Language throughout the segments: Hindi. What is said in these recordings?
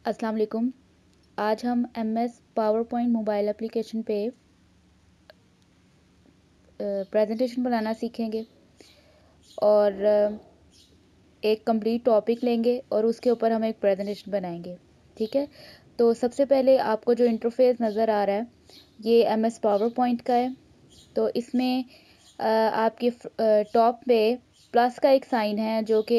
अस्सलाम वालेकुम। आज हम MS power point mobile application पे प्रेजेंटेशन बनाना सीखेंगे और एक कंप्लीट टॉपिक लेंगे और उसके ऊपर हम एक प्रेजेंटेशन बनाएंगे। ठीक है, तो सबसे पहले आपको जो इंटरफेस नज़र आ रहा है ये एमएस पावर पॉइंट का है। तो इसमें आपके टॉप पे प्लस का एक साइन है जो कि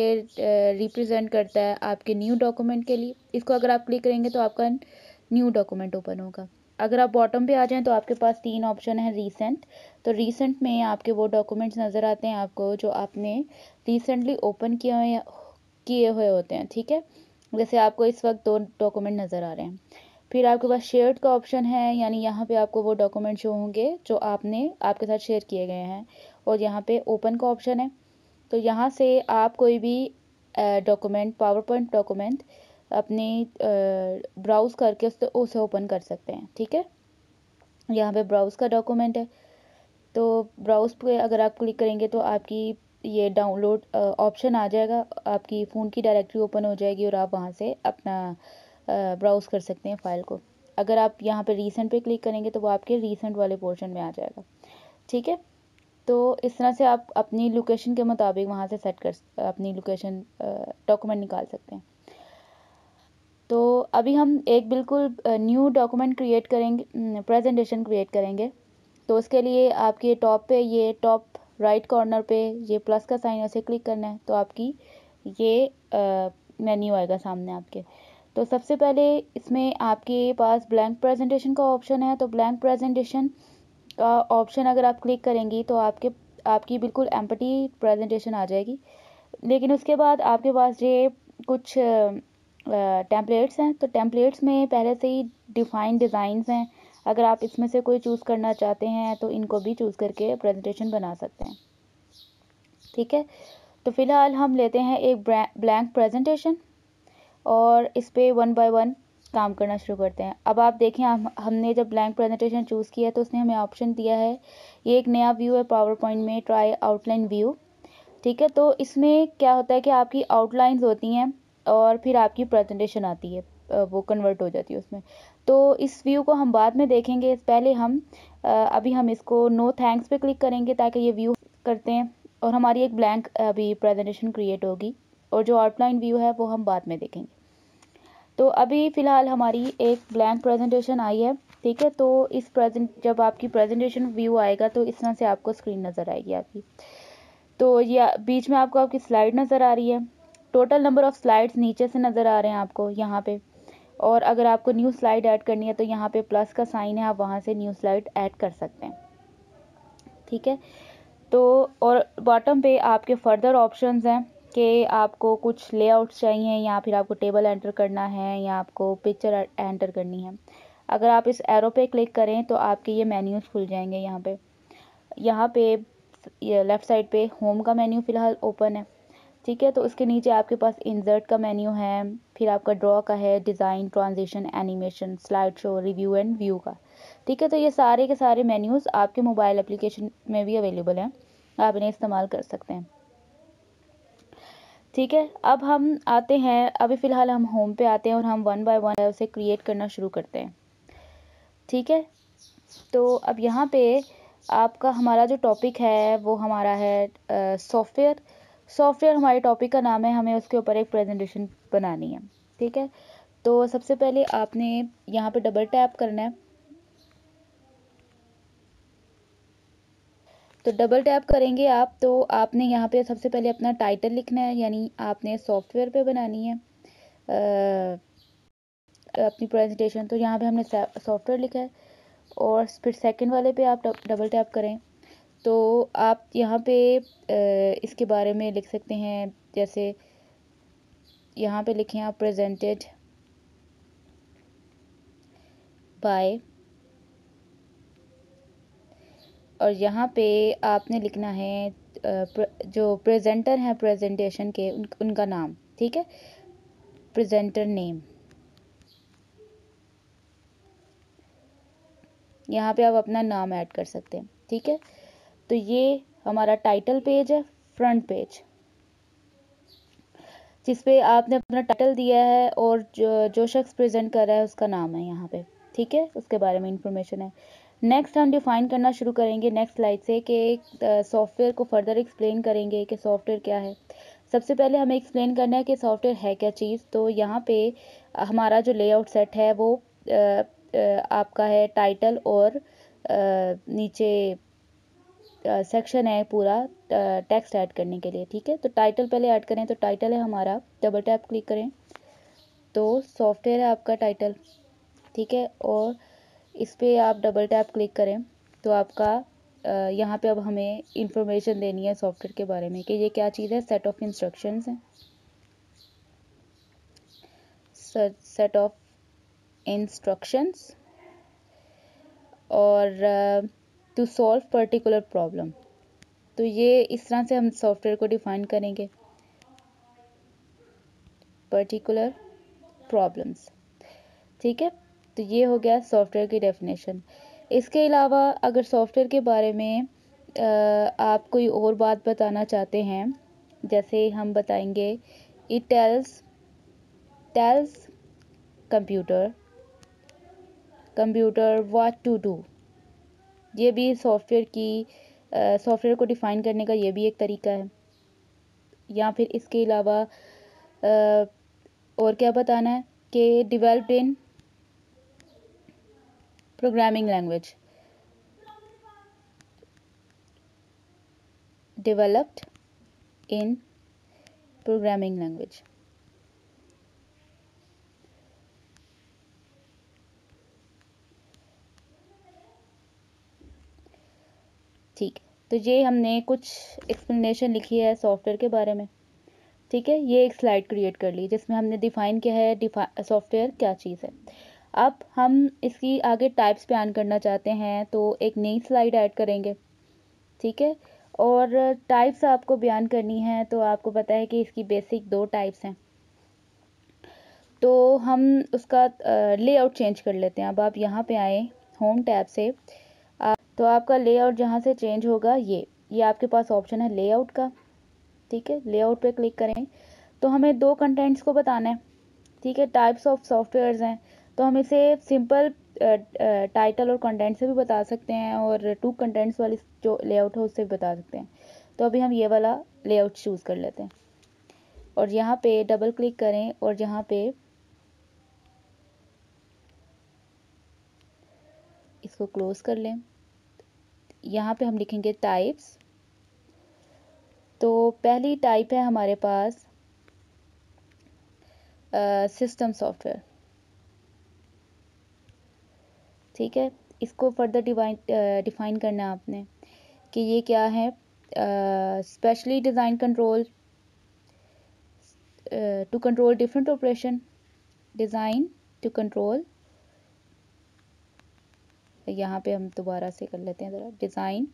रिप्रेजेंट करता है आपके न्यू डॉक्यूमेंट के लिए। इसको अगर आप क्लिक करेंगे तो आपका न्यू डॉक्यूमेंट ओपन होगा। अगर आप बॉटम पे आ जाएं तो आपके पास 3 ऑप्शन है रीसेंट। तो रीसेंट में आपके वो डॉक्यूमेंट्स नज़र आते हैं आपको जो आपने रिसेंटली ओपन किए हुए होते हैं। ठीक है, जैसे आपको इस वक्त 2 डॉक्यूमेंट नज़र आ रहे हैं। फिर आपके पास शेयर्ड का ऑप्शन है, यानी यहाँ पे आपको वो डॉक्यूमेंट शो होंगे जो आपने आपके साथ शेयर किए गए हैं। और यहाँ पे ओपन का ऑप्शन है, तो यहाँ से आप कोई भी डॉक्यूमेंट, पावर पॉइंट डॉक्यूमेंट अपने ब्राउज़ करके उसे ओपन कर सकते हैं। ठीक है, यहाँ पे ब्राउज़ का डॉक्यूमेंट है, तो ब्राउज़ पे अगर आप क्लिक करेंगे तो आपकी ये डाउनलोड ऑप्शन आ जाएगा, आपकी फ़ोन की डायरेक्टरी ओपन हो जाएगी और आप वहाँ से अपना ब्राउज़ कर सकते हैं फ़ाइल को। अगर आप यहाँ पे रीसेंट पे क्लिक करेंगे तो वो आपके रीसेंट वाले पोर्शन में आ जाएगा। ठीक है, तो इस तरह से आप अपनी लोकेशन के मुताबिक वहाँ से सेट कर अपनी लोकेशन डॉक्यूमेंट निकाल सकते हैं। तो अभी हम एक बिल्कुल न्यू डॉक्यूमेंट क्रिएट करेंगे, प्रेजेंटेशन क्रिएट करेंगे। तो उसके लिए आपके टॉप पे ये टॉप राइट कॉर्नर पे ये प्लस का साइन ऐसे क्लिक करना है तो आपकी ये मेन्यू आएगा सामने आपके। तो सबसे पहले इसमें आपके पास ब्लैंक प्रेजेंटेशन का ऑप्शन है। तो ब्लैंक प्रेजेंटेशन का ऑप्शन अगर आप क्लिक करेंगी तो आपकी बिल्कुल एम्प्टी प्रेजेंटेशन आ जाएगी। लेकिन उसके बाद आपके पास ये कुछ टेम्पलेट्स हैं। तो टेम्पलेट्स में पहले से ही डिफ़ाइंड डिज़ाइंस हैं। अगर आप इसमें से कोई चूज़ करना चाहते हैं तो इनको भी चूज़ करके प्रेजेंटेशन बना सकते हैं। ठीक है, तो फ़िलहाल हम लेते हैं एक ब्लैंक प्रेजेंटेशन और इस पर 1 बाय 1 काम करना शुरू करते हैं। अब आप देखें, हमने जब ब्लैंक प्रेजेंटेशन चूज़ किया तो उसने हमें ऑप्शन दिया है, ये एक नया व्यू है पावर पॉइंट में, ट्राई आउटलाइन व्यू। ठीक है, तो इसमें क्या होता है कि आपकी आउटलाइंस होती हैं और फिर आपकी प्रेजेंटेशन आती है, वो कन्वर्ट हो जाती है उसमें। तो इस व्यू को हम बाद में देखेंगे, पहले हम अभी हम इसको नो थैंक्स पे क्लिक करेंगे ताकि ये व्यू करते हैं और हमारी एक ब्लैंक अभी प्रेजेंटेशन क्रिएट होगी और जो आउटलाइन व्यू है वो हम बाद में देखेंगे। तो अभी फ़िलहाल हमारी एक ब्लैंक प्रेजेंटेशन आई है। ठीक है, तो जब आपकी प्रेजेंटेशन व्यू आएगा तो इस तरह से आपको स्क्रीन नज़र आएगी आपकी। तो ये बीच में आपकी स्लाइड नज़र आ रही है। टोटल नंबर ऑफ़ स्लाइड्स नीचे से नज़र आ रहे हैं आपको यहाँ पे। और अगर आपको न्यू स्लाइड ऐड करनी है तो यहाँ पे प्लस का साइन है, आप वहाँ से न्यू स्लाइड ऐड कर सकते हैं। ठीक है, तो और बॉटम पे आपके फर्दर ऑप्शंस हैं कि आपको कुछ लेआउट्स चाहिए या फिर आपको टेबल एंटर करना है या आपको पिक्चर एंटर करनी है। अगर आप इस एरो पे क्लिक करें तो आपके ये मेन्यूज़ खुल जाएंगे। यहाँ पे ये लेफ़्ट साइड पे होम का मेन्यू फ़िलहाल ओपन है। ठीक है, तो उसके नीचे आपके पास इंसर्ट का मेन्यू है, फिर आपका ड्रॉ का है, design, transition, animation, slide show, review and view का। ठीक है, तो ये सारे के सारे मेन्यूज़ आपके मोबाइल एप्लीकेशन में भी अवेलेबल हैं, आप इन्हें इस्तेमाल कर सकते हैं। ठीक है, अब हम आते हैं, अभी फ़िलहाल हम होम पे आते हैं और हम 1 बाय 1 उसे क्रिएट करना शुरू करते हैं। ठीक है, तो अब यहाँ पे आपका हमारा जो टॉपिक है वो हमारा है सॉफ्टवेयर हमारे टॉपिक का नाम है, हमें उसके ऊपर एक प्रेजेंटेशन बनानी है। ठीक है, तो सबसे पहले आपने यहाँ पे डबल टैप करना है। तो डबल टैप करेंगे आप तो आपने यहाँ पे सबसे पहले अपना टाइटल लिखना है, यानी आपने सॉफ्टवेयर पे बनानी है अपनी प्रेजेंटेशन। तो यहाँ पे हमने सॉफ्टवेयर लिखा है और फिर सेकंड वाले पे आप डबल टैप करें तो आप यहाँ पे इसके बारे में लिख सकते हैं। जैसे यहाँ पे लिखें आप प्रेजेंटेड बाय, और यहाँ पे आपने लिखना है जो प्रेजेंटर हैं प्रेजेंटेशन के उनका नाम। ठीक है, प्रेजेंटर नेम, यहाँ पे आप अपना नाम ऐड कर सकते हैं। ठीक है, तो ये हमारा टाइटल पेज है, फ्रंट पेज। जिस पे आपने अपना टाइटल दिया है और जो शख्स प्रेजेंट कर रहा है उसका नाम है यहाँ पे, ठीक है, उसके बारे में इंफॉर्मेशन है। नेक्स्ट हम डिफाइन करना शुरू करेंगे नेक्स्ट स्लाइड से कि सॉफ्टवेयर को फर्दर एक्सप्लेन करेंगे कि सॉफ्टवेयर क्या है। सबसे पहले हमें एक्सप्लेन करना है कि सॉफ्टवेयर है क्या चीज़। तो यहाँ पे हमारा जो लेआउट सेट है वो आपका है टाइटल और नीचे सेक्शन है पूरा टेक्स्ट ऐड करने के लिए, ठीक है। तो टाइटल पहले ऐड करें, तो टाइटल है हमारा, डबल टैप क्लिक करें तो सॉफ्टवेयर है आपका टाइटल, ठीक है। और इस पर आप डबल टैप क्लिक करें तो आपका यहाँ पे अब हमें इंफॉर्मेशन देनी है सॉफ्टवेयर के बारे में कि ये क्या चीज़ है। सेट ऑफ इंस्ट्रक्शंस हैं, सेट ऑफ इंस्ट्रक्शंस और टू सॉल्व पर्टिकुलर प्रॉब्लम। तो ये इस तरह से हम सॉफ्टवेयर को डिफाइन करेंगे, पर्टिकुलर प्रॉब्लम्स, ठीक है। तो ये हो गया सॉफ्टवेयर की डेफिनेशन। इसके अलावा अगर सॉफ्टवेयर के बारे में आप कोई और बात बताना चाहते हैं, जैसे हम बताएंगे it tells computer what to do. ये भी सॉफ्टवेयर को डिफाइन करने का ये भी एक तरीका है। या फिर इसके अलावा और क्या बताना है कि developed in programming language, developed in programming language. ठीक है, तो ये हमने कुछ एक्सप्लेनेशन लिखी है सॉफ्टवेयर के बारे में, ठीक है। ये एक स्लाइड क्रिएट कर ली जिसमें हमने डिफाइन किया है सॉफ्टवेयर क्या चीज़ है। अब हम इसकी आगे टाइप्स बयान करना चाहते हैं तो एक नई स्लाइड ऐड करेंगे, ठीक है। और टाइप्स आपको बयान करनी है तो आपको पता है कि इसकी बेसिक 2 टाइप्स हैं। तो हम उसका लेआउट चेंज कर लेते हैं। अब आप यहाँ पे आए होम टैब से, तो आपका लेआउट जहाँ से चेंज होगा ये आपके पास ऑप्शन है लेआउट का, ठीक है। लेआउट पे क्लिक करें तो हमें 2 कंटेंट्स को बताना है, ठीक है। टाइप्स ऑफ सॉफ्टवेयर्स हैं तो हम इसे सिंपल टाइटल और कंटेंट से भी बता सकते हैं और 2 कंटेंट्स वाली जो लेआउट है उससे भी बता सकते हैं। तो अभी हम ये वाला लेआउट चूज़ कर लेते हैं और यहाँ पे डबल क्लिक करें और यहाँ पे इसको क्लोज कर लें। यहाँ पे हम लिखेंगे टाइप्स। तो पहली टाइप है हमारे पास सिस्टम सॉफ्टवेयर, ठीक है। इसको फर्दर डिफाइन करना है आपने कि ये क्या है। Specially design control to control different operation, design to control, यहाँ पे हम दोबारा से कर लेते हैं ज़रा, design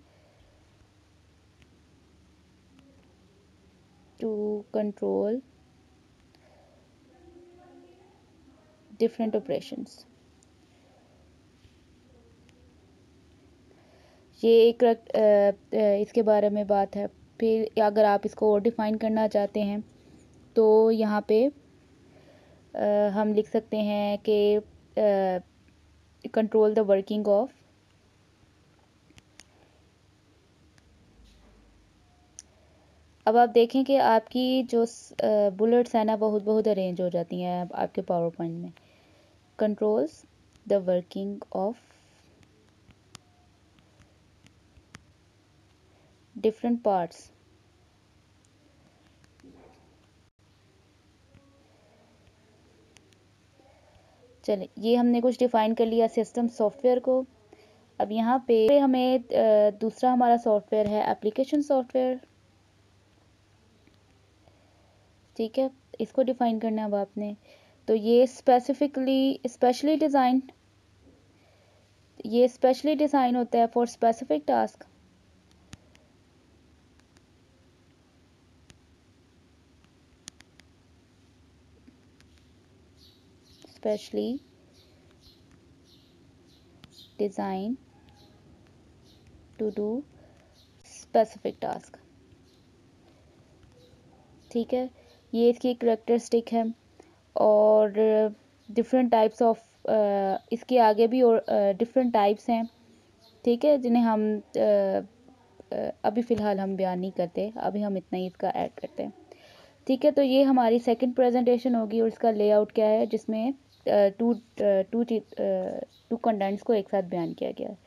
to control different operations. ये एक इसके बारे में बात है। फिर अगर आप इसको और डिफाइन करना चाहते हैं तो यहाँ पे हम लिख सकते हैं कि कंट्रोल द वर्किंग ऑफ, अब आप देखें कि आपकी जो बुलेट्स हैं ना बहुत बहुत अरेंज हो जाती हैं आपके पावर पॉइंट में। Controls the working of different parts. चलिए, ये हमने कुछ डिफाइन कर लिया सिस्टम सॉफ्टवेयर को। अब यहाँ पे हमें दूसरा हमारा सॉफ्टवेयर है एप्लीकेशन सॉफ्टवेयर, ठीक है। इसको डिफाइन करना है अब आपने। तो ये स्पेशली डिज़ाइन होता है for specific task, specially design to do specific task, ठीक है। ये इसकी करेक्टरिस्टिक है। और डिफरेंट टाइप्स ऑफ, इसके आगे भी और डिफरेंट टाइप्स हैं, ठीक है, जिन्हें हम अभी फ़िलहाल हम बयान नहीं करते, अभी हम इतना ही इसका ऐड करते हैं, ठीक है। तो ये हमारी सेकंड प्रेजेंटेशन होगी और इसका लेआउट क्या है, जिसमें टू कंटेंट्स को एक साथ बयान किया गया है।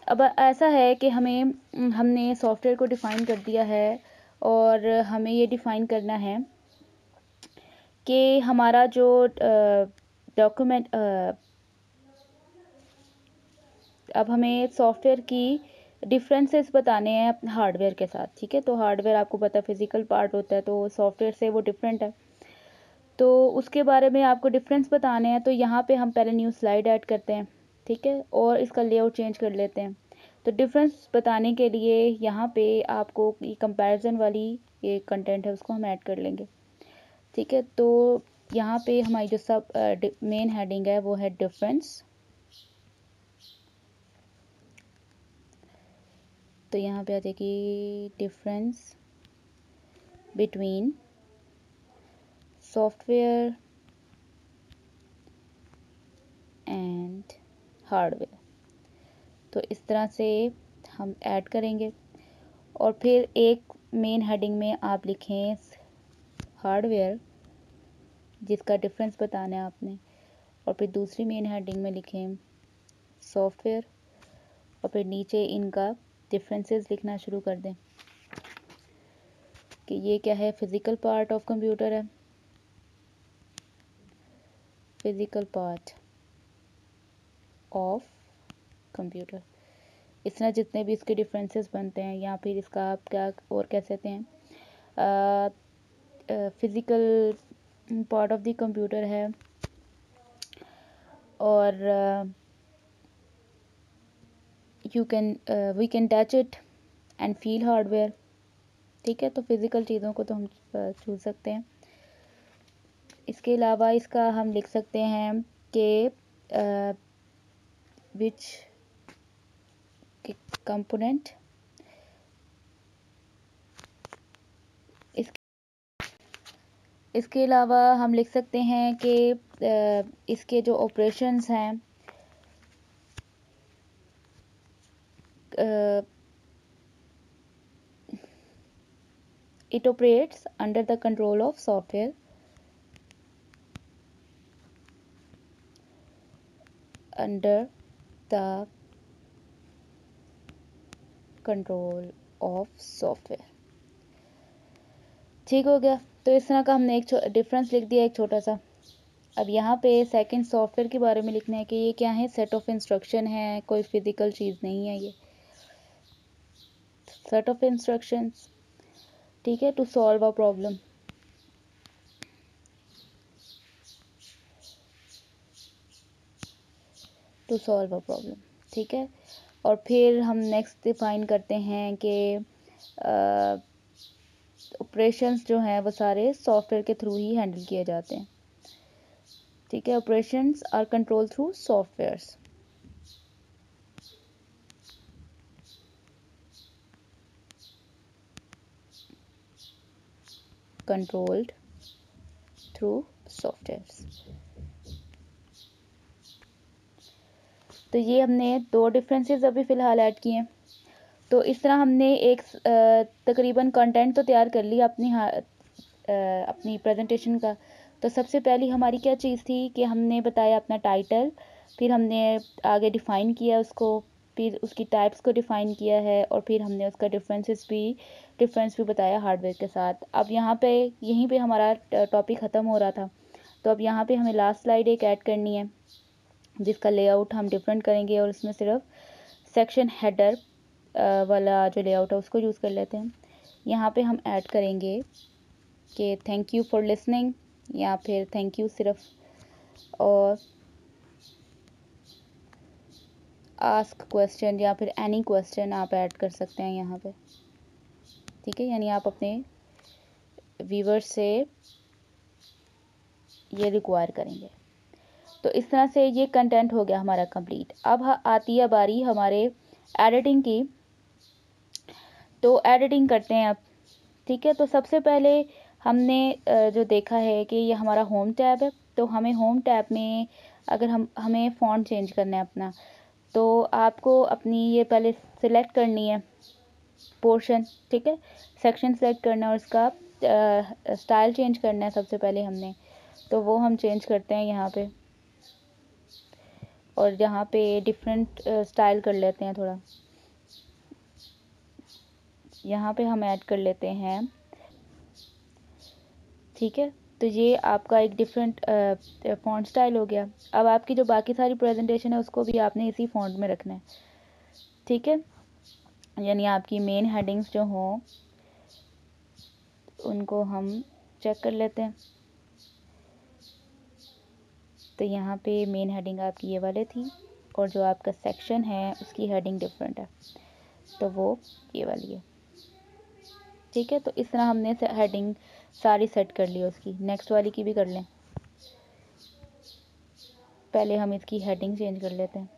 अब ऐसा है कि हमने सॉफ्टवेयर को डिफ़ाइन कर दिया है और हमें ये डिफ़ाइन करना है कि हमारा जो डॉक्यूमेंट, अब हमें सॉफ्टवेयर की डिफरेंसेस बताने हैं अपने हार्डवेयर के साथ, ठीक है। तो हार्डवेयर आपको पता है फिज़िकल पार्ट होता है, तो सॉफ्टवेयर से वो डिफरेंट है, तो उसके बारे में आपको डिफरेंस बताने हैं। तो यहाँ पे हम पहले न्यू स्लाइड ऐड करते हैं, ठीक है, और इसका लेआउट चेंज कर लेते हैं। तो डिफरेंस बताने के लिए यहाँ पे आपको ये कंपैरिजन वाली ये कंटेंट है उसको हम ऐड कर लेंगे, ठीक है। तो यहाँ पे हमारी जो सब मेन हेडिंग है वो है डिफरेंस। तो यहाँ पे आ जाएगी difference between software and hardware. तो इस तरह से हम ऐड करेंगे और फिर एक मेन हेडिंग में आप लिखें हार्डवेयर, जिसका डिफरेंस बताना है आपने, और फिर दूसरी मेन हेडिंग में लिखें सॉफ्टवेयर, और फिर नीचे इनका डिफरेंसेस लिखना शुरू कर दें कि ये क्या है, फिज़िकल पार्ट ऑफ कंप्यूटर है, फिज़िकल पार्ट ऑफ कंप्यूटर। इस तरह जितने भी इसके डिफरेंसेस बनते हैं, या फिर इसका आप क्या और कह सकते हैं, physical part of the computer है, और we can touch it and feel hardware, ठीक है। तो फिज़िकल चीज़ों को तो हम छू सकते हैं। इसके अलावा इसका हम लिख सकते हैं कि विच कंपोनेंट, इसके अलावा हम लिख सकते हैं कि इसके जो ऑपरेशंस हैं, it operates under the control of software, under the control of software, ठीक हो गया। तो इस तरह का हमने एक डिफरेंस लिख दिया, एक छोटा सा। अब यहाँ पे सेकंड सॉफ्टवेयर के बारे में लिखना है कि ये क्या है, सेट ऑफ इंस्ट्रक्शन है, कोई फिजिकल चीज़ नहीं है, ये सेट ऑफ इंस्ट्रक्शंस, ठीक है, to solve a problem. To solve a problem, ठीक है। और फिर हम नेक्स्ट डिफाइन करते हैं कि ऑपरेशंस जो हैं वो सारे सॉफ्टवेयर के थ्रू ही हैंडल किए जाते हैं, ठीक है। Operations are control through softwares, controlled through softwares. तो ये हमने दो डिफरेंसेस अभी फ़िलहाल ऐड किए हैं। तो इस तरह हमने एक तकरीबन कंटेंट तो तैयार कर लिया अपनी प्रेजेंटेशन का। तो सबसे पहली हमारी क्या चीज़ थी कि हमने बताया अपना टाइटल, फिर हमने आगे डिफ़ाइन किया उसको, फिर उसकी टाइप्स को डिफ़ाइन किया है, और फिर हमने उसका डिफरेंस भी बताया हार्डवेयर के साथ। अब यहाँ पे यहीं पे हमारा टॉपिक ख़त्म हो रहा था। तो अब यहाँ पे हमें लास्ट स्लाइड एक ऐड करनी है, जिसका लेआउट हम डिफरेंट करेंगे, और इसमें सिर्फ सेक्शन हेडर वाला जो लेआउट है उसको यूज़ कर लेते हैं। यहाँ पे हम ऐड करेंगे कि थैंक यू फॉर लिसनिंग, या फिर थैंक यू सिर्फ, और आस्क क्वेश्चन या फिर एनी क्वेश्चन आप ऐड कर सकते हैं यहाँ पे, ठीक है। यानी आप अपने व्यूअर्स से ये रिक्वायर करेंगे। तो इस तरह से ये कंटेंट हो गया हमारा कंप्लीट। अब आती है बारी हमारे एडिटिंग की। तो एडिटिंग करते हैं अब, ठीक है। तो सबसे पहले हमने जो देखा है कि ये हमारा होम टैब है, तो हमें होम टैब में अगर हमें फ़ॉन्ट चेंज करना है अपना, तो आपको अपनी ये पहले सिलेक्ट करनी है पोर्शन, ठीक है, सेक्शन सेलेक्ट करना है और उसका स्टाइल चेंज करना है सबसे पहले हमने, तो वो हम चेंज करते हैं यहाँ पे, और यहाँ पे डिफरेंट स्टाइल कर लेते हैं थोड़ा। यहाँ पे हम ऐड कर लेते हैं, ठीक है। तो ये आपका एक डिफरेंट फ़ॉन्ट स्टाइल हो गया। अब आपकी जो बाकी सारी प्रेजेंटेशन है उसको भी आपने इसी फ़ॉन्ट में रखना है, ठीक है। यानी आपकी मेन हेडिंग्स जो हों उनको हम चेक कर लेते हैं। तो यहाँ पे मेन हेडिंग आपकी ये वाले थी, और जो आपका सेक्शन है उसकी हेडिंग डिफरेंट है, तो वो ये वाली है, ठीक है। तो इस तरह हमने हेडिंग सारी सेट कर ली उसकी। नेक्स्ट वाली की भी कर लें। पहले हम इसकी हेडिंग चेंज कर लेते हैं।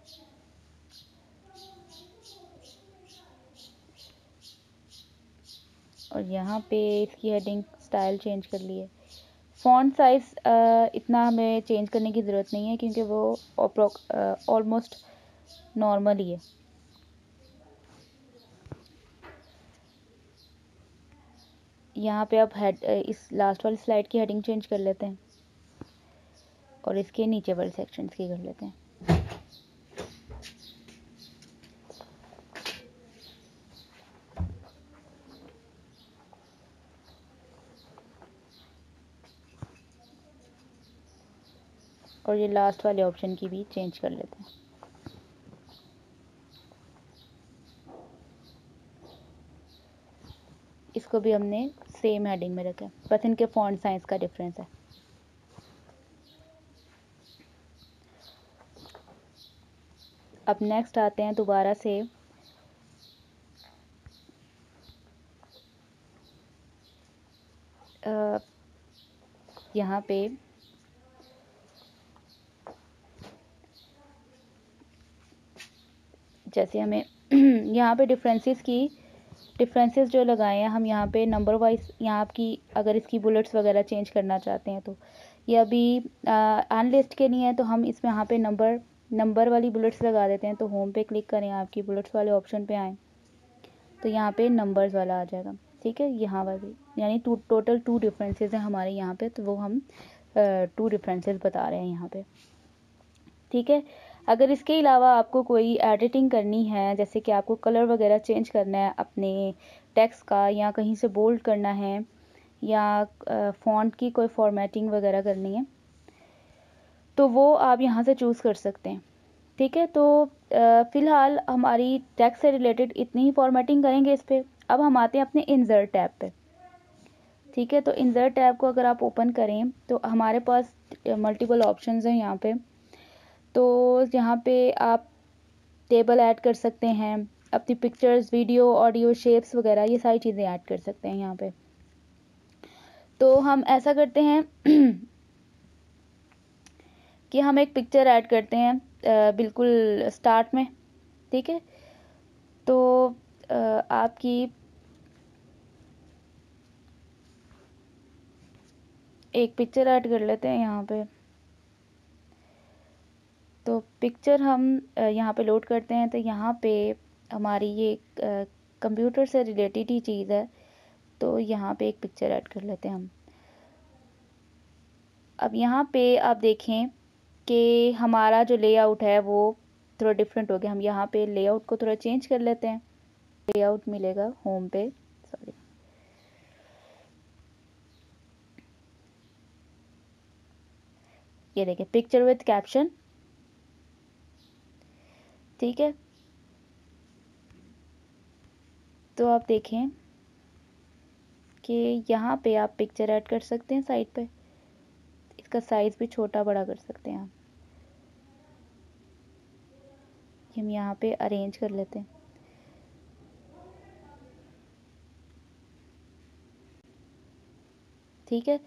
और यहाँ पे इसकी हेडिंग स्टाइल चेंज कर ली है। फ़ॉन्ट साइज़ इतना हमें चेंज करने की ज़रूरत नहीं है, क्योंकि वो ऑलमोस्ट नॉर्मल ही है। यहाँ पे अब इस लास्ट वाली स्लाइड की हेडिंग चेंज कर लेते हैं, और इसके नीचे वाले सेक्शंस की कर लेते हैं। और ये लास्ट वाले ऑप्शन की भी चेंज कर लेते हैं। इसको भी हमने सेम हेडिंग में रखा है, बस इनके फ़ॉन्ट साइज का डिफरेंस है। अब नेक्स्ट आते हैं दोबारा से यहाँ पे जैसे हमें यहाँ पे डिफरेंसेस जो लगाए हैं हम यहाँ पे नंबर वाइज, यहाँ आपकी अगर इसकी बुलेट्स वगैरह चेंज करना चाहते हैं तो ये अभी अनलिस्ट के नहीं है, तो हम इसमें यहाँ पे नंबर वाली बुलेट्स लगा देते हैं। तो होम पे क्लिक करें, आपकी बुलेट्स वाले ऑप्शन पे आएँ, तो यहाँ पे नंबर्स वाला आ जाएगा, ठीक है। यहाँ वाली यानी टोटल 2 डिफरेंसेस हैं हमारे यहाँ पे, तो वो हम 2 डिफरेंसेस बता रहे हैं यहाँ पे, ठीक है। अगर इसके अलावा आपको कोई एडिटिंग करनी है, जैसे कि आपको कलर वगैरह चेंज करना है अपने टेक्स्ट का, या कहीं से बोल्ड करना है, या फ़ॉन्ट की कोई फॉर्मेटिंग वगैरह करनी है, तो वो आप यहाँ से चूज़ कर सकते हैं, ठीक है। तो फ़िलहाल हमारी टेक्स्ट से रिलेटेड इतनी ही फॉर्मेटिंग करेंगे इस पर। अब हम आते हैं अपने इंसर्ट टैब पे, ठीक है। तो इंसर्ट टैब को अगर आप ओपन करें तो हमारे पास मल्टीपल ऑप्शंस हैं यहाँ पे। तो यहाँ पे आप टेबल ऐड कर सकते हैं, अपनी पिक्चर्स, वीडियो, ऑडियो, शेप्स वगैरह, ये सारी चीज़ें ऐड कर सकते हैं यहाँ पे। तो हम ऐसा करते हैं कि हम एक पिक्चर ऐड करते हैं बिल्कुल स्टार्ट में, ठीक है। तो आपकी एक पिक्चर ऐड कर लेते हैं यहाँ पे। तो पिक्चर हम यहाँ पे लोड करते हैं, तो यहाँ पे हमारी ये कंप्यूटर से रिलेटेड ही चीज़ है, तो यहाँ पे एक पिक्चर ऐड कर लेते हैं हम। अब यहाँ पे आप देखें कि हमारा जो लेआउट है वो थोड़ा डिफरेंट हो गया। हम यहाँ पे लेआउट को थोड़ा चेंज कर लेते हैं। लेआउट मिलेगा होम पे, सॉरी, ये देखिए पिक्चर विद कैप्शन, ठीक है। तो आप देखें कि यहाँ पे आप पिक्चर ऐड कर सकते हैं साइड पे, इसका साइज़ भी छोटा बड़ा कर सकते हैं आप। हम यहाँ पे अरेंज कर लेते हैं, ठीक है।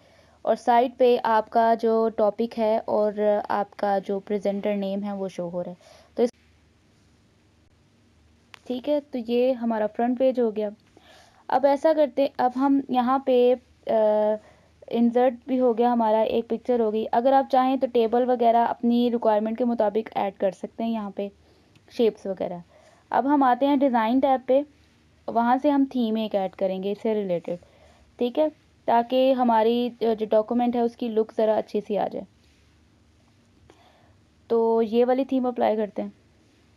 और साइड पे आपका जो टॉपिक है और आपका जो प्रेजेंटर नेम है वो शो हो रहा है, तो ठीक है। तो ये हमारा फ्रंट पेज हो गया। अब ऐसा करते, अब हम यहाँ पे इंसर्ट भी हो गया हमारा, एक पिक्चर हो गई। अगर आप चाहें तो टेबल वगैरह अपनी रिक्वायरमेंट के मुताबिक ऐड कर सकते हैं यहाँ पे, शेप्स वगैरह। अब हम आते हैं डिज़ाइन टैब पे, वहाँ से हम थीम एक ऐड करेंगे इससे रिलेटेड, ठीक है, ताकि हमारी जो डॉक्यूमेंट है उसकी लुक ज़रा अच्छी सी आ जाए। तो ये वाली थीम अप्लाई करते हैं।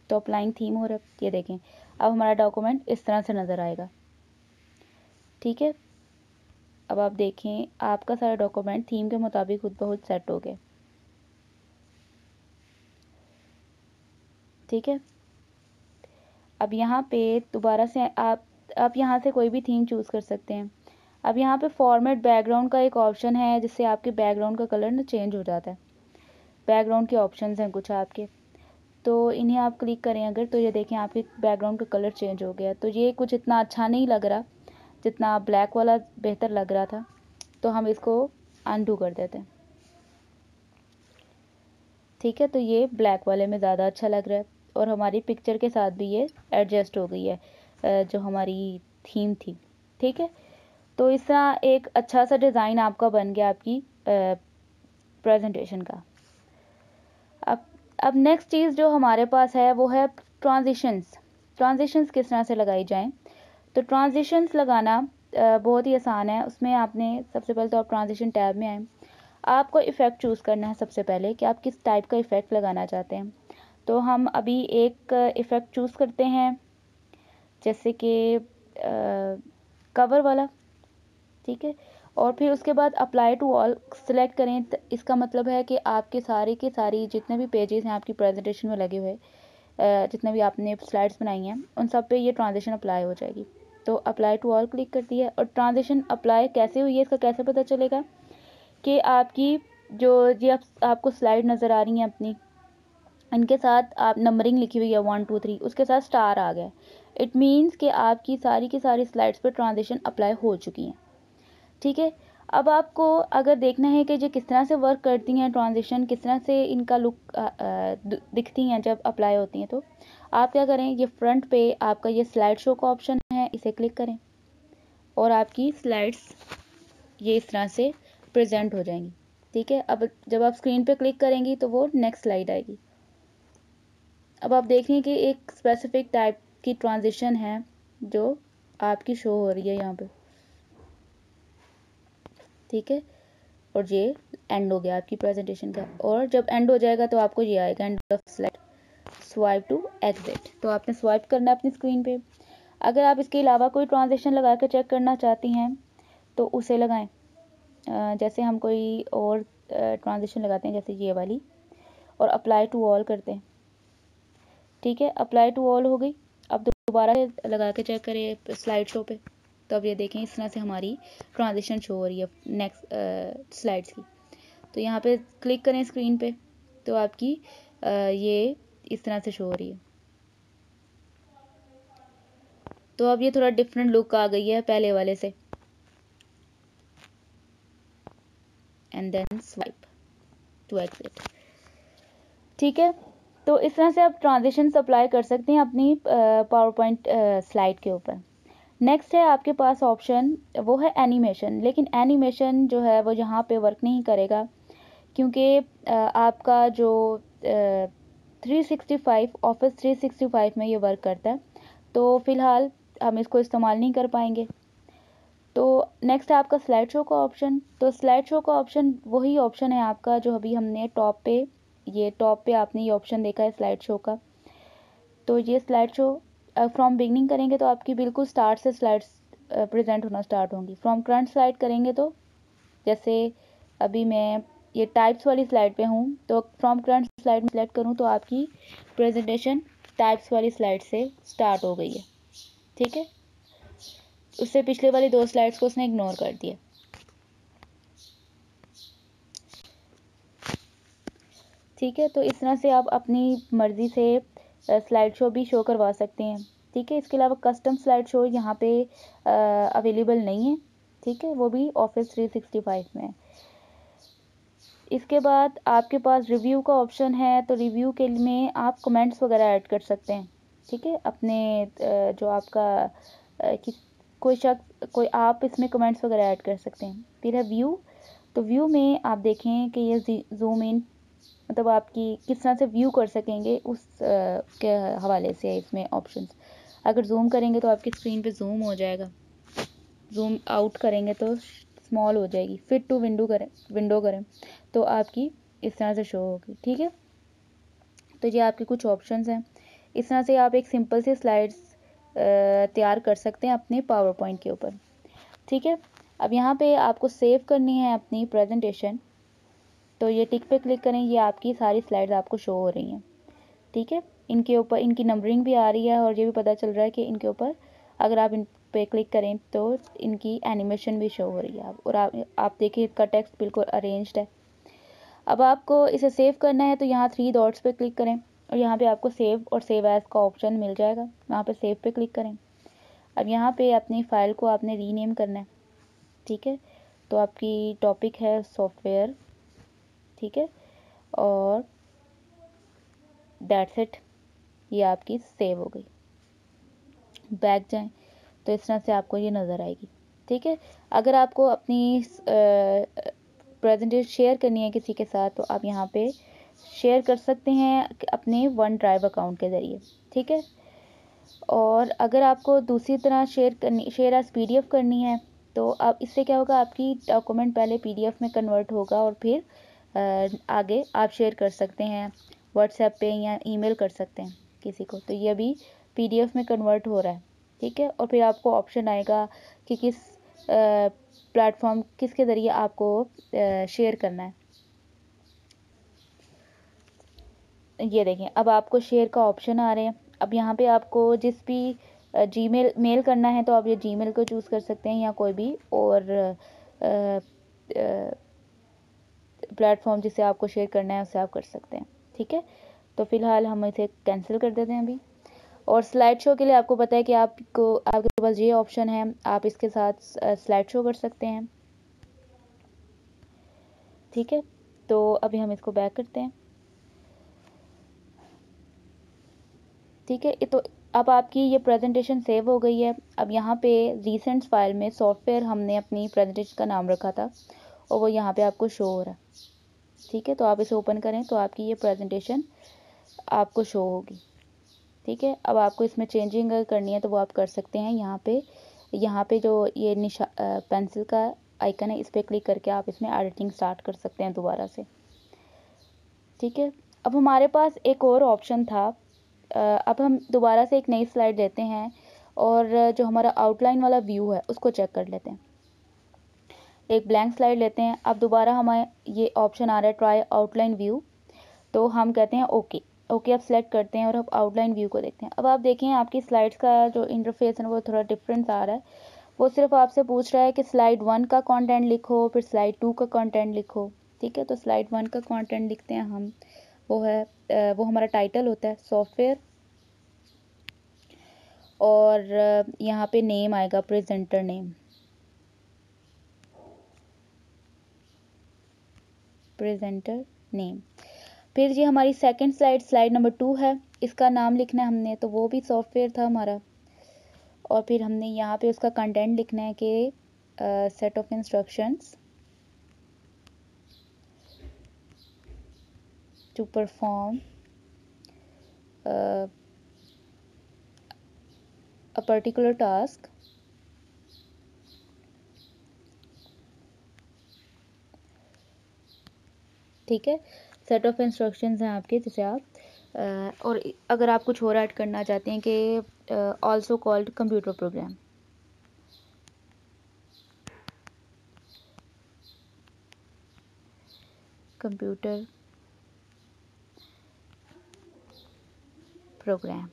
तो अप्लाइंग थीम हो रहा है, ये देखें अब हमारा डॉक्यूमेंट इस तरह से नज़र आएगा, ठीक है। अब आप देखें आपका सारा डॉक्यूमेंट थीम के मुताबिक खुद ब खुद सेट हो गया, ठीक है। अब यहाँ पे दोबारा से आप यहाँ से कोई भी थीम चूज़ कर सकते हैं। अब यहाँ पे फॉर्मेट बैकग्राउंड का एक ऑप्शन है जिससे आपके बैकग्राउंड का कलर ना चेंज हो जाता है। बैकग्राउंड के ऑप्शंस हैं कुछ आपके, तो इन्हें आप क्लिक करें अगर, तो ये देखें आपके बैकग्राउंड का कलर चेंज हो गया। तो ये कुछ इतना अच्छा नहीं लग रहा जितना ब्लैक वाला बेहतर लग रहा था, तो हम इसको अनडू कर देते हैं, ठीक है। तो ये ब्लैक वाले में ज़्यादा अच्छा लग रहा है और हमारी पिक्चर के साथ भी ये एडजस्ट हो गई है जो हमारी थीम थी, ठीक है। तो इस तरह एक अच्छा सा डिज़ाइन आपका बन गया आपकी प्रेजेंटेशन का। अब नेक्स्ट चीज़ जो हमारे पास है वो है ट्रांजिशंस। ट्रांजिशंस किस तरह से लगाई जाएं? तो ट्रांजिशंस लगाना बहुत ही आसान है। उसमें आपने सबसे पहले तो आप ट्रांजिशन टैब में आए, आपको इफ़ेक्ट चूज़ करना है सबसे पहले कि आप किस टाइप का इफ़ेक्ट लगाना चाहते हैं। तो हम अभी एक इफ़ेक्ट चूज़ करते हैं, जैसे कि कवर वाला, ठीक है। और फिर उसके बाद अप्लाई टू ऑल सेलेक्ट करें। इसका मतलब है कि आपके सारे के सारी जितने भी पेजेस हैं आपकी प्रेजेंटेशन में लगे हुए, जितने भी आपने स्लाइड्स बनाई हैं उन सब पे ये ट्रांजिशन अप्लाई हो जाएगी। तो अप्लाई टू ऑल क्लिक करती है। और ट्रांजिशन अप्लाई कैसे हुई है इसका कैसे पता चलेगा कि आपकी जो ये आपको स्लाइड नज़र आ रही हैं अपनी, इनके साथ आप नंबरिंग लिखी हुई है 1 2 3, उसके साथ स्टार आ गया, इट मीन्स कि आपकी सारी की सारी स्लाइड्स पर ट्रांजिशन अप्लाई हो चुकी हैं, ठीक है। अब आपको अगर देखना है कि ये किस तरह से वर्क करती हैं ट्रांजिशन, किस तरह से इनका लुक दिखती हैं जब अप्लाई होती हैं, तो आप क्या करें, ये फ्रंट पे आपका ये स्लाइड शो का ऑप्शन है, इसे क्लिक करें और आपकी स्लाइड्स ये इस तरह से प्रेजेंट हो जाएंगी, ठीक है। अब जब आप स्क्रीन पे क्लिक करेंगी तो वो नेक्स्ट स्लाइड आएगी। अब आप देखें कि एक स्पेसिफिक टाइप की ट्रांजिशन है जो आपकी शो हो रही है यहाँ पे, ठीक है। और ये एंड हो गया आपकी प्रेजेंटेशन का। और जब एंड हो जाएगा तो आपको ये आएगा end of slide, swipe to exit. तो आपने स्वाइप करना है अपनी स्क्रीन पे। अगर आप इसके अलावा कोई ट्रांजेक्शन लगा कर चेक करना चाहती हैं तो उसे लगाएं। जैसे हम कोई और ट्रांजेक्शन लगाते हैं जैसे ये वाली, और अप्लाई टू ऑल करते हैं, ठीक है। अप्लाई टू ऑल हो गई। अब दोबारा लगा के चेक करें स्लाइड शो पे, तो अब ये देखें इस तरह से हमारी ट्रांजिशन शो हो रही है नेक्स्ट स्लाइड्स की। तो यहाँ पे क्लिक करें स्क्रीन पे तो आपकी ये इस तरह से शो हो रही है। तो अब ये थोड़ा डिफरेंट लुक आ गई है पहले वाले से। And then swipe to exit, ठीक है। तो इस तरह से आप ट्रांजिशन अप्लाई कर सकते हैं अपनी पावर पॉइंट स्लाइड के ऊपर। नेक्स्ट है आपके पास ऑप्शन, वो है एनिमेशन। लेकिन एनिमेशन जो है वो यहाँ पे वर्क नहीं करेगा क्योंकि आपका जो 365 ऑफिस 365 में ये वर्क करता है, तो फ़िलहाल हम इसको इस्तेमाल नहीं कर पाएंगे। तो नेक्स्ट है आपका स्लाइड शो का ऑप्शन। तो स्लाइड शो का ऑप्शन वही ऑप्शन है आपका जो अभी हमने टॉप पे आपने ये ऑप्शन देखा है स्लाइड शो का। तो ये स्लाइड शो फ्रॉम बिगनिंग करेंगे तो आपकी बिल्कुल स्टार्ट से स्लाइड्स प्रेजेंट होना स्टार्ट होंगी। फ्रॉम करंट स्लाइड करेंगे तो जैसे अभी मैं ये टाइप्स वाली स्लाइड पे हूँ, तो फ्रॉम करंट स्लाइड में सेलेक्ट करूँ तो आपकी प्रेजेंटेशन टाइप्स वाली स्लाइड से स्टार्ट हो गई है, ठीक है। उससे पिछले वाली 2 स्लाइड्स को उसने इग्नोर कर दिया, ठीक है। तो इस तरह से आप अपनी मर्ज़ी से स्लाइड शो भी शो करवा सकते हैं, ठीक है। इसके अलावा कस्टम स्लाइड शो यहाँ पे अवेलेबल नहीं है, ठीक है, वो भी ऑफिस 365 में है। इसके बाद आपके पास रिव्यू का ऑप्शन है। तो रिव्यू के में आप कमेंट्स वगैरह ऐड कर सकते हैं, ठीक है। अपने जो आपका कोई शख्स कोई आप इसमें कमेंट्स वगैरह ऐड कर सकते हैं। फिर है व्यू। तो व्यू में आप देखें कि ये जूम इन मतलब आपकी किस तरह से व्यू कर सकेंगे उस के हवाले से है इसमें ऑप्शंस। अगर जूम करेंगे तो आपकी स्क्रीन पे जूम हो जाएगा, जूम आउट करेंगे तो स्मॉल हो जाएगी, फिट टू विंडो करें तो आपकी इस तरह से शो होगी। ठीक है, तो ये आपके कुछ ऑप्शंस हैं। इस तरह से आप एक सिंपल सी स्लाइड्स तैयार कर सकते हैं अपने पावर पॉइंट के ऊपर। ठीक है, अब यहाँ पे आपको सेव करनी है अपनी प्रेजेंटेशन, तो ये टिक पे क्लिक करें, ये आपकी सारी स्लाइड्स आपको शो हो रही हैं। ठीक है, इनके ऊपर इनकी नंबरिंग भी आ रही है और ये भी पता चल रहा है कि इनके ऊपर अगर आप इन पे क्लिक करें तो इनकी एनिमेशन भी शो हो रही है। और आप देखिए इसका टेक्स्ट बिल्कुल अरेंज्ड है। अब आपको इसे सेव करना है तो यहाँ 3 डॉट्स पे क्लिक करें और यहाँ पे आपको सेव और सेव एज का ऑप्शन मिल जाएगा, वहाँ पे सेव पे क्लिक करें। अब यहाँ पे अपनी फ़ाइल को आपने रीनेम करना है। ठीक है, तो आपकी टॉपिक है सॉफ्टवेयर। ठीक है, और दैट्स इट, ये आपकी सेव हो गई। बैक जाएं तो इस तरह से आपको ये नज़र आएगी। ठीक है, अगर आपको अपनी प्रेजेंटेशन शेयर करनी है किसी के साथ तो आप यहाँ पे शेयर कर सकते हैं अपने वन ड्राइव अकाउंट के ज़रिए। ठीक है, और अगर आपको दूसरी तरह शेयर एज PDF करनी है तो आप इससे क्या होगा, आपकी डॉक्यूमेंट पहले PDF में कन्वर्ट होगा और फिर आगे आप शेयर कर सकते हैं व्हाट्सएप पे या ईमेल कर सकते हैं किसी को, तो ये अभी PDF में कन्वर्ट हो रहा है। ठीक है, और फिर आपको ऑप्शन आएगा कि किस प्लेटफॉर्म किसके ज़रिए आपको शेयर करना है। ये देखें, अब आपको शेयर का ऑप्शन आ रहे हैं। अब यहाँ पे आपको जिस भी जीमेल मेल करना है तो आप ये जीमेल को चूज़ कर सकते हैं या कोई भी और प्लेटफॉर्म जिसे आपको शेयर करना है उसे आप कर सकते हैं। ठीक है, तो फिलहाल हम इसे कैंसिल कर देते हैं अभी। और स्लाइड शो के लिए आपको पता है कि आपके पास ये ऑप्शन है, आप इसके साथ स्लाइड शो कर सकते हैं। ठीक है, तो अभी हम इसको बैक करते हैं। ठीक है, तो अब आपकी ये प्रेजेंटेशन सेव हो गई है। अब यहाँ पे रीसेंट्स फाइल में सॉफ्टवेयर हमने अपनी प्रेजेंटेशन का नाम रखा था और वो यहाँ पे आपको शो हो रहा है। ठीक है, तो आप इसे ओपन करें तो आपकी ये प्रेजेंटेशन आपको शो होगी। ठीक है, अब आपको इसमें चेंजिंग अगर करनी है तो वो आप कर सकते हैं। यहाँ पे जो ये पेंसिल का आइकन है इस पर क्लिक करके आप इसमें एडिटिंग स्टार्ट कर सकते हैं दोबारा से। ठीक है, अब हमारे पास एक और ऑप्शन था। अब हम दोबारा से एक नई स्लाइड लेते हैं और जो हमारा आउटलाइन वाला व्यू है उसको चेक कर लेते हैं। एक ब्लैंक स्लाइड लेते हैं। अब दोबारा हमें ये ऑप्शन आ रहा है ट्राई आउटलाइन व्यू, तो हम कहते हैं ओके। ओके अब सेलेक्ट करते हैं और अब आउटलाइन व्यू को देखते हैं। अब आप देखें आपकी स्लाइड्स का जो इंटरफेस है वो थोड़ा डिफरेंस आ रहा है। वो सिर्फ आपसे पूछ रहा है कि स्लाइड 1 का कंटेंट लिखो, फिर स्लाइड 2 का कंटेंट लिखो। ठीक है, तो स्लाइड 1 का कंटेंट लिखते हैं हम, वो हमारा टाइटल होता है सॉफ्टवेयर, और यहाँ पे नेम आएगा प्रेजेंटर नेम, प्रेजेंटर नेम। फिर ये हमारी सेकंड स्लाइड नंबर 2 है, इसका नाम लिखना है हमने, तो वो भी सॉफ्टवेयर था हमारा। और फिर हमने यहाँ पे उसका कंटेंट लिखना है कि set of instructions to perform a particular task ठीक है, सेट ऑफ इंस्ट्रक्शंस हैं आपके जिसे आप और अगर आप कुछ और ऐड करना चाहते हैं कि also called computer program. Computer program.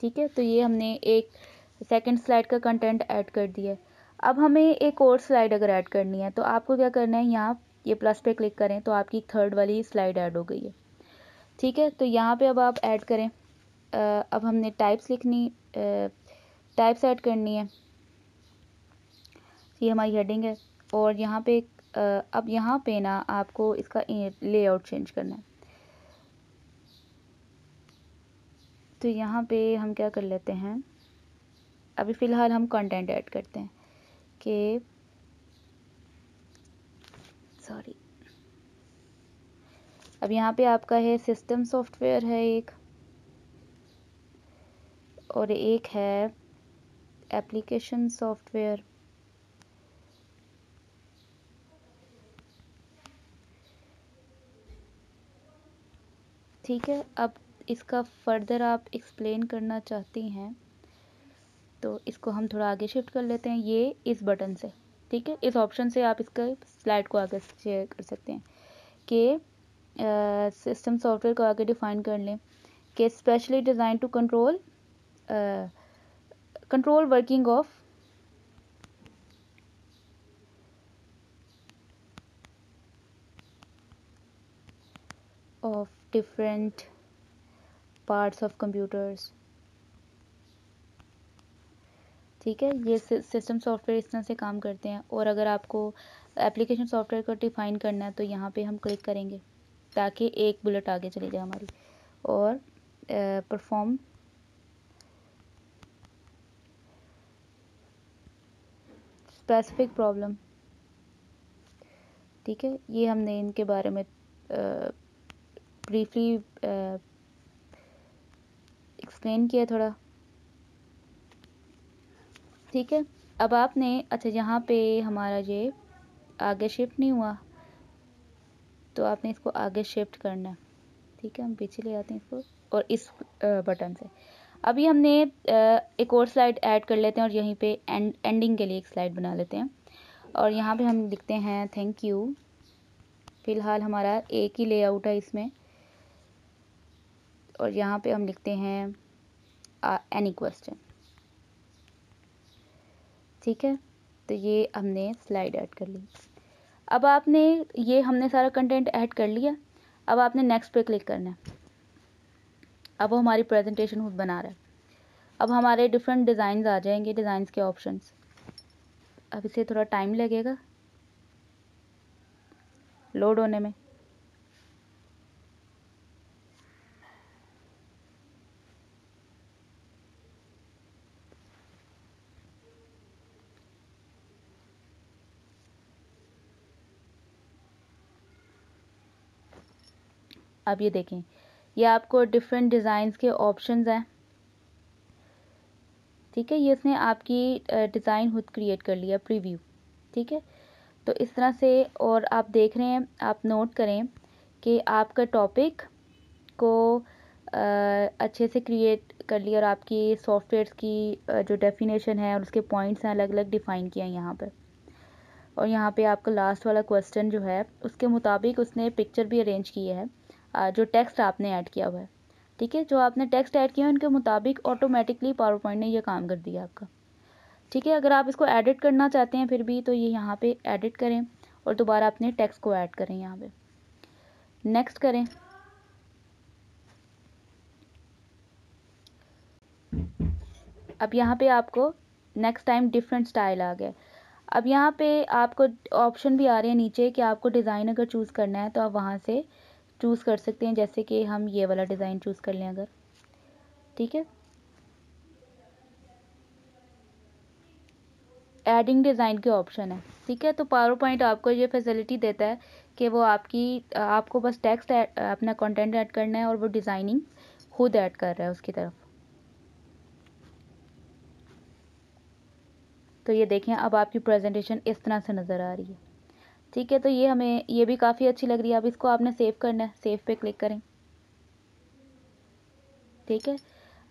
ठीक है, तो ये हमने एक सेकंड स्लाइड का कंटेंट ऐड कर दिया है। अब हमें एक और स्लाइड अगर ऐड करनी है तो आपको क्या करना है, यहाँ ये प्लस पे क्लिक करें तो आपकी थर्ड वाली स्लाइड ऐड हो गई है। ठीक है, तो यहाँ पे अब आप ऐड करें। अब हमने टाइप्स ऐड करनी है। ये हमारी हेडिंग है और यहाँ पे अब यहाँ पे ना आपको इसका लेआउट चेंज करना है। तो यहाँ पे हम क्या कर लेते हैं, अभी फ़िलहाल हम कंटेंट ऐड करते हैं कि सॉरी। अब यहाँ पे आपका है सिस्टम सॉफ्टवेयर है एक, और एक है एप्लीकेशन सॉफ्टवेयर। ठीक है, अब इसका फर्दर आप एक्सप्लेन करना चाहती हैं तो इसको हम थोड़ा आगे शिफ्ट कर लेते हैं, ये इस बटन से। ठीक है, इस ऑप्शन से आप इसका स्लाइड को आगे शेयर कर सकते हैं कि सिस्टम सॉफ्टवेयर को आगे डिफाइन कर लें कि specially design to control working of different parts of computers. ठीक है, ये सिस्टम सॉफ्टवेयर इस तरह से काम करते हैं। और अगर आपको एप्लीकेशन सॉफ्टवेयर को डिफाइन करना है तो यहाँ पे हम क्लिक करेंगे ताकि एक बुलेट आगे चली जाए हमारी। और परफॉर्म स्पेसिफिक प्रॉब्लम। ठीक है, ये हमने इनके बारे में ब्रीफली एक्सप्लेन किया थोड़ा। ठीक है, अब आपने अच्छा यहाँ पे हमारा ये आगे शिफ्ट नहीं हुआ तो आपने इसको आगे शिफ्ट करना है। ठीक है, हम पीछे ले आते हैं इसको और इस बटन से। अभी हमने एक और स्लाइड ऐड कर लेते हैं और यहीं पे एंडिंग के लिए एक स्लाइड बना लेते हैं। और यहाँ पे हम लिखते हैं थैंक यू। फ़िलहाल हमारा एक ही लेआउट है इसमें। और यहाँ पे हम लिखते हैं एनी क्वेश्चन। ठीक है, तो ये हमने स्लाइड ऐड कर ली। अब आपने ये हमने सारा कंटेंट ऐड कर लिया। अब आपने नेक्स्ट पे क्लिक करना है। अब वो हमारी प्रेजेंटेशन खुद बना रहा है। अब हमारे डिफरेंट डिज़ाइंस आ जाएंगे, डिज़ाइंस के ऑप्शंस। अब इसे थोड़ा टाइम लगेगा लोड होने में। अब ये देखें, ये आपको डिफरेंट डिज़ाइंस के ऑप्शंस हैं। ठीक है, ये इसने आपकी डिज़ाइन खुद क्रिएट कर लिया, प्रीव्यू। ठीक है, तो इस तरह से। और आप देख रहे हैं, आप नोट करें कि आपका टॉपिक को अच्छे से क्रिएट कर लिया और आपकी सॉफ्टवेयर्स की जो डेफिनेशन है और उसके पॉइंट्स हैं अलग अलग डिफ़ाइन किया हैं यहाँ पर। और यहाँ पे आपका लास्ट वाला क्वेश्चन जो है उसके मुताबिक उसने पिक्चर भी अरेंज की है, जो टेक्स्ट आपने ऐड किया हुआ है। ठीक है, जो आपने टेक्स्ट ऐड किया है उनके मुताबिक ऑटोमेटिकली पावर पॉइंट ने ये काम कर दिया आपका। ठीक है, अगर आप इसको एडिट करना चाहते हैं फिर भी तो ये यहाँ पे एडिट करें और दोबारा अपने टेक्स्ट को ऐड करें। यहाँ पे नेक्स्ट करें। अब यहाँ पे आपको नेक्स्ट टाइम डिफरेंट स्टाइल आ गया। अब यहाँ पे आपको ऑप्शन भी आ रहे हैं नीचे कि आपको डिज़ाइन अगर चूज़ करना है तो आप वहाँ से चूज़ कर सकते हैं, जैसे कि हम ये वाला डिज़ाइन चूज़ कर लें अगर। ठीक है, एडिंग डिज़ाइन के ऑप्शन है। ठीक है, तो पावर पॉइंट आपको ये फैसिलिटी देता है कि वो आपको बस टेक्स्ट अपना कंटेंट ऐड करना है और वो डिज़ाइनिंग खुद ऐड कर रहा है उसकी तरफ। तो ये देखें, अब आपकी प्रेजेंटेशन इस तरह से नज़र आ रही है। ठीक है, तो ये हमें ये भी काफ़ी अच्छी लग रही है। अब इसको आपने सेव करना है, सेव पे क्लिक करें। ठीक है,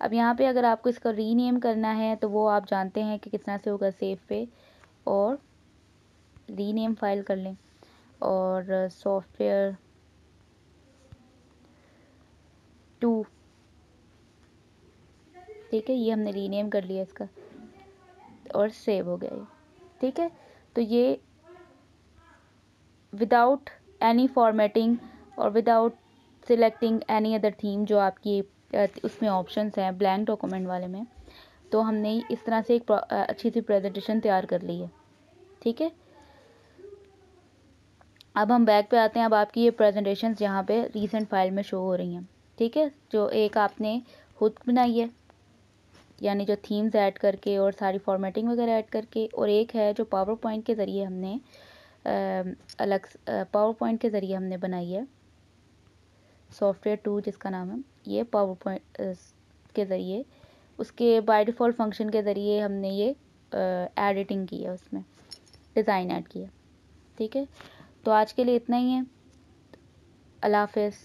अब यहाँ पे अगर आपको इसका रीनेम करना है तो वो आप जानते हैं कि किस तरह से होगा। सेव पे और रीनेम फाइल कर लें और सॉफ्टवेयर 2। ठीक है, ये हमने रीनेम कर लिया इसका और सेव हो गया ये। ठीक है, तो ये विदाउट एनी फॉर्मेटिंग और without selecting any other theme जो आपकी उसमें ऑप्शंस हैं ब्लैंक डॉक्यूमेंट वाले में, तो हमने इस तरह से एक अच्छी सी प्रेजेंटेशन तैयार कर ली है। ठीक है, अब हम बैक पे आते हैं। अब आपकी ये प्रेजेंटेशन यहाँ पे रीसेंट फाइल में शो हो रही हैं। ठीक है, जो एक आपने खुद बनाई है यानी जो थीम्स ऐड करके और सारी फॉर्मेटिंग वगैरह ऐड करके, और एक है जो पावर पॉइंट के ज़रिए हमने अलग पावर पॉइंट के ज़रिए हमने बनाई है। सॉफ्टवेयर 2 जिसका नाम है, ये पावर पॉइंट के ज़रिए, उसके बाय डिफ़ॉल्ट फंक्शन के ज़रिए हमने ये एडिटिंग की है, उसमें डिज़ाइन ऐड किया। ठीक है, तो आज के लिए इतना ही है। अल्लाह हाफ़िज़।